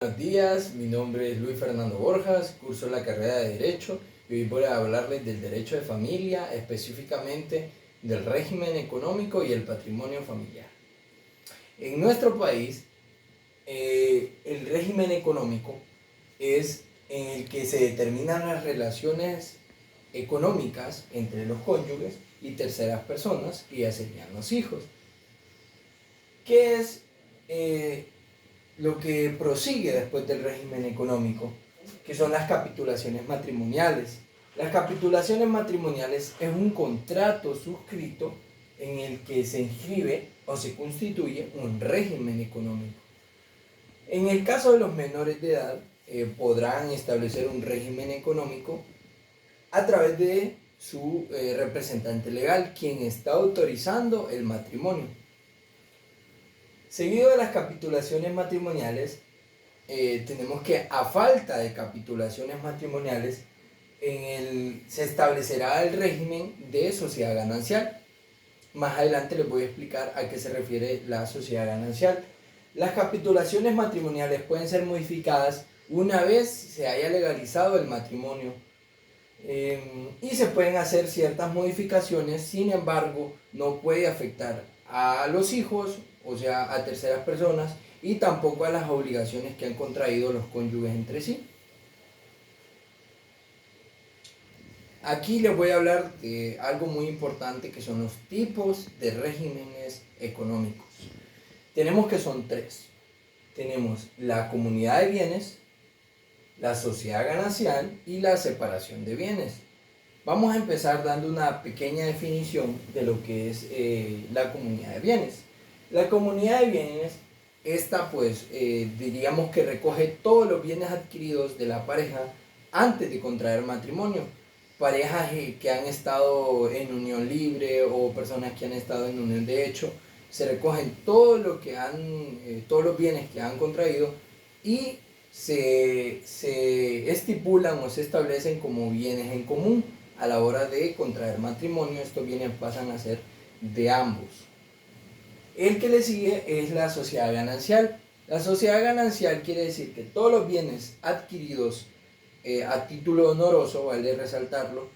Buenos días, mi nombre es Luis Fernando Borjas, curso la carrera de Derecho y hoy voy a hablarles del derecho de familia, específicamente del régimen económico y el patrimonio familiar. En nuestro país, el régimen económico es en el que se determinan las relaciones económicas entre los cónyuges y terceras personas, que ya serían los hijos. ¿Qué es lo que prosigue después del régimen económico? Que son las capitulaciones matrimoniales. Las capitulaciones matrimoniales es un contrato suscrito en el que se inscribe o se constituye un régimen económico. En el caso de los menores de edad, podrán establecer un régimen económico a través de su representante legal, quien está autorizando el matrimonio. Seguido de las capitulaciones matrimoniales, tenemos que a falta de capitulaciones matrimoniales, se establecerá el régimen de sociedad ganancial. Más adelante les voy a explicar a qué se refiere la sociedad ganancial. Las capitulaciones matrimoniales pueden ser modificadas una vez se haya legalizado el matrimonio. Y se pueden hacer ciertas modificaciones, sin embargo, no puede afectar a los hijos, o sea, a terceras personas, y tampoco a las obligaciones que han contraído los cónyuges entre sí. Aquí les voy a hablar de algo muy importante, que son los tipos de regímenes económicos. Tenemos que son tres. Tenemos la comunidad de bienes, la sociedad ganancial y la separación de bienes. Vamos a empezar dando una pequeña definición de lo que es la comunidad de bienes. La comunidad de bienes, esta pues diríamos que recoge todos los bienes adquiridos de la pareja antes de contraer matrimonio. Parejas que han estado en unión libre o personas que han estado en unión de hecho, se recogen todo lo que todos los bienes que han contraído y se estipulan o se establecen como bienes en común. A la hora de contraer matrimonio, estos bienes pasan a ser de ambos. El que le sigue es la sociedad ganancial. La sociedad ganancial quiere decir que todos los bienes adquiridos a título honoroso, vale resaltarlo,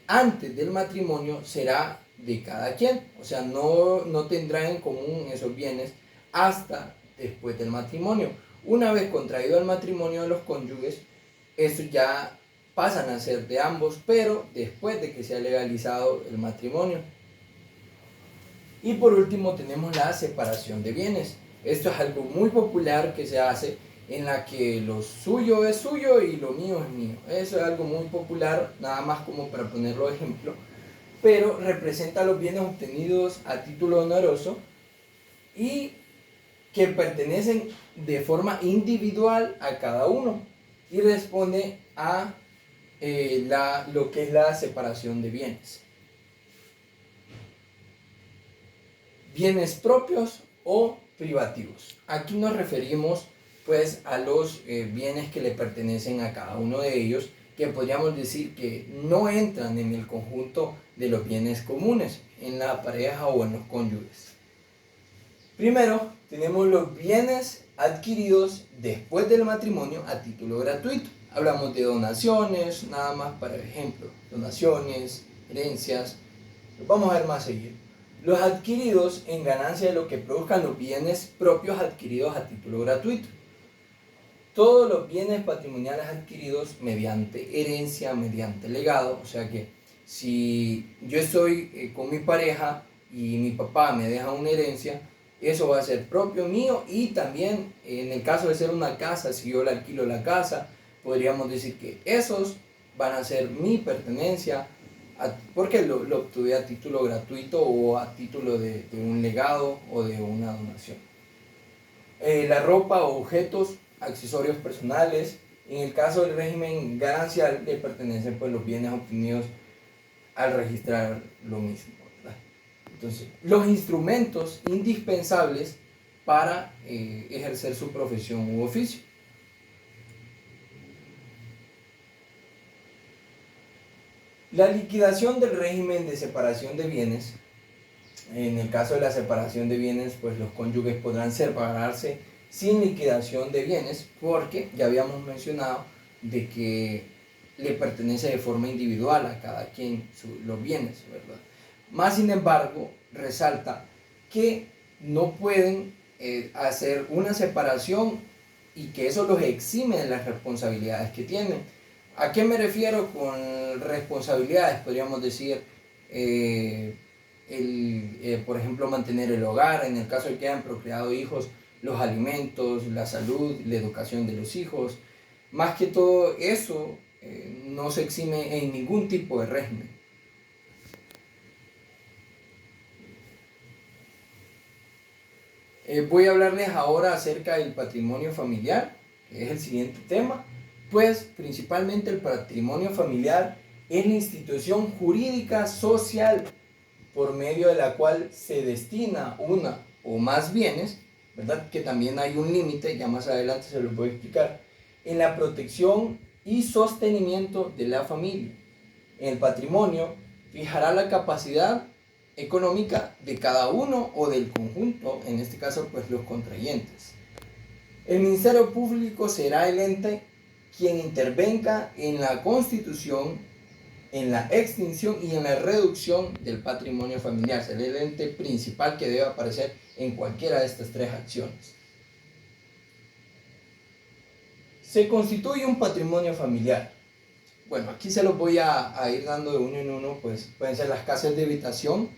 antes del matrimonio será de cada quien. O sea, no tendrá en común esos bienes hasta después del matrimonio. Una vez contraído el matrimonio de los cónyuges, estos ya pasan a ser de ambos, pero después de que se ha legalizado el matrimonio. Y por último tenemos la separación de bienes. Esto es algo muy popular que se hace, en la que lo suyo es suyo y lo mío es mío. Eso es algo muy popular, nada más como para ponerlo de ejemplo, pero representa los bienes obtenidos a título honoroso y que pertenecen de forma individual a cada uno, y responde a lo que es la separación de bienes. Bienes propios o privativos. Aquí nos referimos pues a los bienes que le pertenecen a cada uno de ellos, que podríamos decir que no entran en el conjunto de los bienes comunes en la pareja o en los cónyuges. Primero, tenemos los bienes adquiridos después del matrimonio a título gratuito. Hablamos de donaciones, nada más para ejemplo, donaciones, herencias, lo vamos a ver más seguido. Los adquiridos en ganancia de lo que produzcan los bienes propios adquiridos a título gratuito. Todos los bienes patrimoniales adquiridos mediante herencia, mediante legado, o sea que si yo estoy con mi pareja y mi papá me deja una herencia, eso va a ser propio mío, y también en el caso de ser una casa, si yo le alquilo la casa, podríamos decir que esos van a ser mi pertenencia, porque lo obtuve a título gratuito o a título de un legado o de una donación. La ropa o objetos, accesorios personales, en el caso del régimen ganancial le pertenecen pues los bienes obtenidos al registrar lo mismo, ¿verdad? Entonces, los instrumentos indispensables para ejercer su profesión u oficio. La liquidación del régimen de separación de bienes. En el caso de la separación de bienes, pues los cónyuges podrán separarse sin liquidación de bienes, porque ya habíamos mencionado de que le pertenece de forma individual a cada quien los bienes, ¿verdad? Más sin embargo, resalta que no pueden hacer una separación y que eso los exime de las responsabilidades que tienen. ¿A qué me refiero con responsabilidades? Podríamos decir, por ejemplo, mantener el hogar, en el caso de que hayan procreado hijos, los alimentos, la salud, la educación de los hijos. Más que todo eso, no se exime en ningún tipo de régimen. Voy a hablarles ahora acerca del patrimonio familiar, que es el siguiente tema. Pues principalmente el patrimonio familiar es la institución jurídica social por medio de la cual se destina una o más bienes, ¿verdad? Que también hay un límite, ya más adelante se los voy a explicar, en la protección y sostenimiento de la familia. El patrimonio fijará la capacidad económica de cada uno o del conjunto, en este caso pues los contrayentes. El Ministerio Público será el ente quien intervenga en la constitución, en la extinción y en la reducción del patrimonio familiar. Será el ente principal que debe aparecer en cualquiera de estas tres acciones. Se constituye un patrimonio familiar. Bueno, aquí se los voy a ir dando de uno en uno, pues pueden ser las casas de habitación,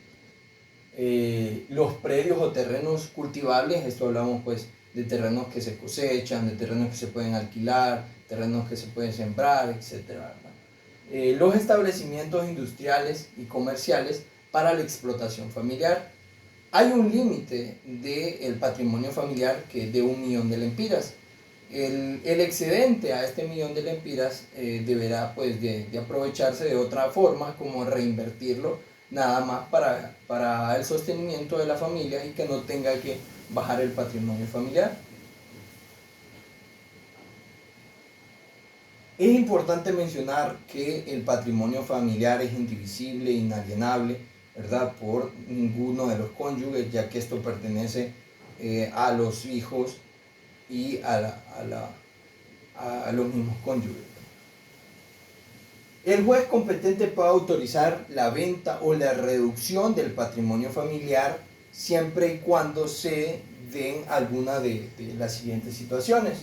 los predios o terrenos cultivables. Esto hablamos pues de terrenos que se cosechan, de terrenos que se pueden alquilar, terrenos que se pueden sembrar, etc. Los establecimientos industriales y comerciales para la explotación familiar. Hay un límite del patrimonio familiar que es de 1.000.000 de lempiras. El excedente a este 1.000.000 de lempiras deberá pues de aprovecharse de otra forma, como reinvertirlo nada más para el sostenimiento de la familia y que no tenga que bajar el patrimonio familiar. Es importante mencionar que el patrimonio familiar es indivisible, inalienable, ¿verdad? Por ninguno de los cónyuges, ya que esto pertenece a los hijos y a los mismos cónyuges. El juez competente puede autorizar la venta o la reducción del patrimonio familiar siempre y cuando se den alguna de las siguientes situaciones.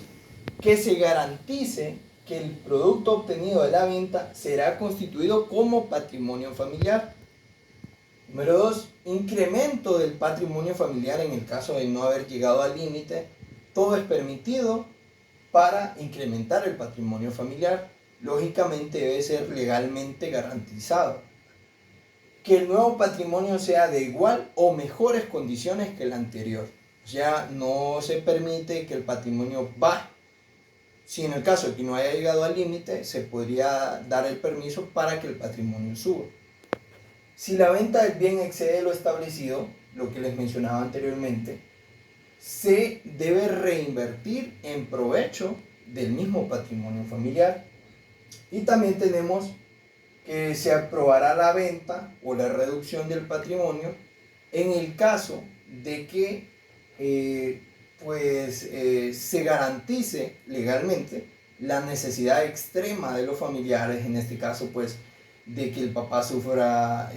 Que se garantice que el producto obtenido de la venta será constituido como patrimonio familiar. Número 2, incremento del patrimonio familiar en el caso de no haber llegado al límite. Todo es permitido para incrementar el patrimonio familiar. Lógicamente debe ser legalmente garantizado. Que el nuevo patrimonio sea de igual o mejores condiciones que el anterior. O sea, no se permite que el patrimonio baje. Si en el caso de que no haya llegado al límite, se podría dar el permiso para que el patrimonio suba. Si la venta del bien excede lo establecido, lo que les mencionaba anteriormente, se debe reinvertir en provecho del mismo patrimonio familiar. Y también tenemos que se aprobará la venta o la reducción del patrimonio en el caso de que se garantice legalmente la necesidad extrema de los familiares, en este caso pues de que el papá sufra,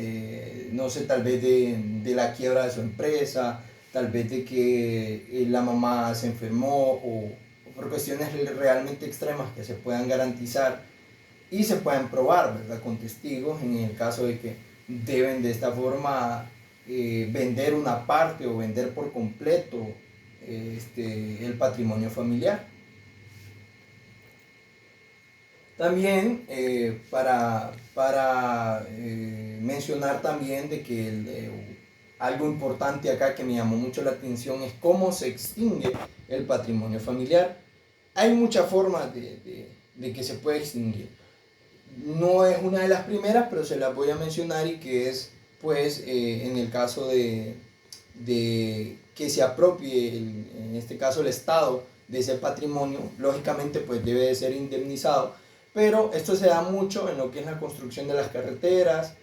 no sé, tal vez de la quiebra de su empresa, tal vez de que la mamá se enfermó o por cuestiones realmente extremas que se puedan garantizar y se puedan probar, ¿verdad? Con testigos, en el caso de que deben de esta forma vender una parte o vender por completo el patrimonio familiar. También para mencionar también de que algo importante acá que me llamó mucho la atención es cómo se extingue el patrimonio familiar. Hay muchas formas de que se puede extinguir. No es una de las primeras, pero se las voy a mencionar, y que es pues en el caso de que se apropie en este caso el Estado de ese patrimonio. Lógicamente pues debe de ser indemnizado, pero esto se da mucho en lo que es la construcción de las carreteras.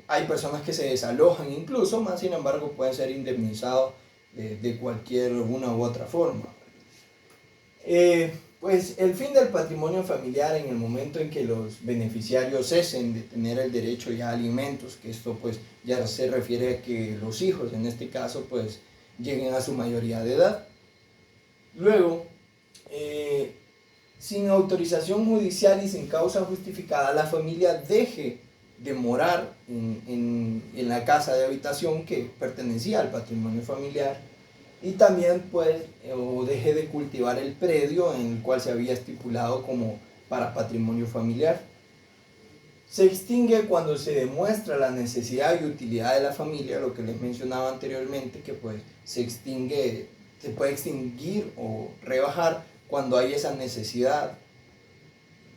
Hay personas que se desalojan incluso, más sin embargo pueden ser indemnizados de cualquier una u otra forma. Pues el fin del patrimonio familiar en el momento en que los beneficiarios cesen de tener el derecho ya a alimentos, que esto pues ya se refiere a que los hijos en este caso pues lleguen a su mayoría de edad. Luego, sin autorización judicial y sin causa justificada, la familia deje de morar en la casa de habitación que pertenecía al patrimonio familiar, y también pues o deje de cultivar el predio en el cual se había estipulado como para patrimonio familiar. Se extingue cuando se demuestra la necesidad y utilidad de la familia, lo que les mencionaba anteriormente, que pues se puede extinguir o rebajar cuando hay esa necesidad.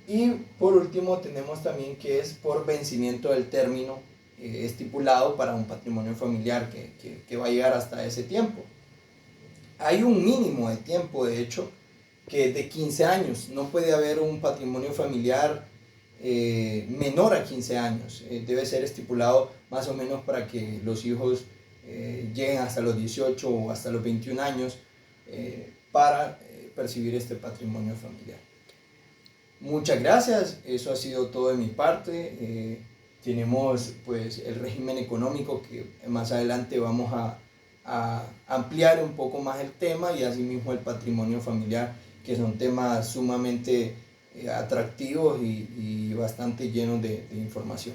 Y por último tenemos también que es por vencimiento del término estipulado para un patrimonio familiar que va a llegar hasta ese tiempo. Hay un mínimo de tiempo, de hecho, que es de 15 años. No puede haber un patrimonio familiar menor a 15 años. Debe ser estipulado más o menos para que los hijos lleguen hasta los 18 o hasta los 21 años para percibir este patrimonio familiar. Muchas gracias, eso ha sido todo de mi parte. Tenemos pues el régimen económico que más adelante vamos a ampliar un poco más el tema, y asimismo el patrimonio familiar, que son temas sumamente atractivos y bastante llenos de información.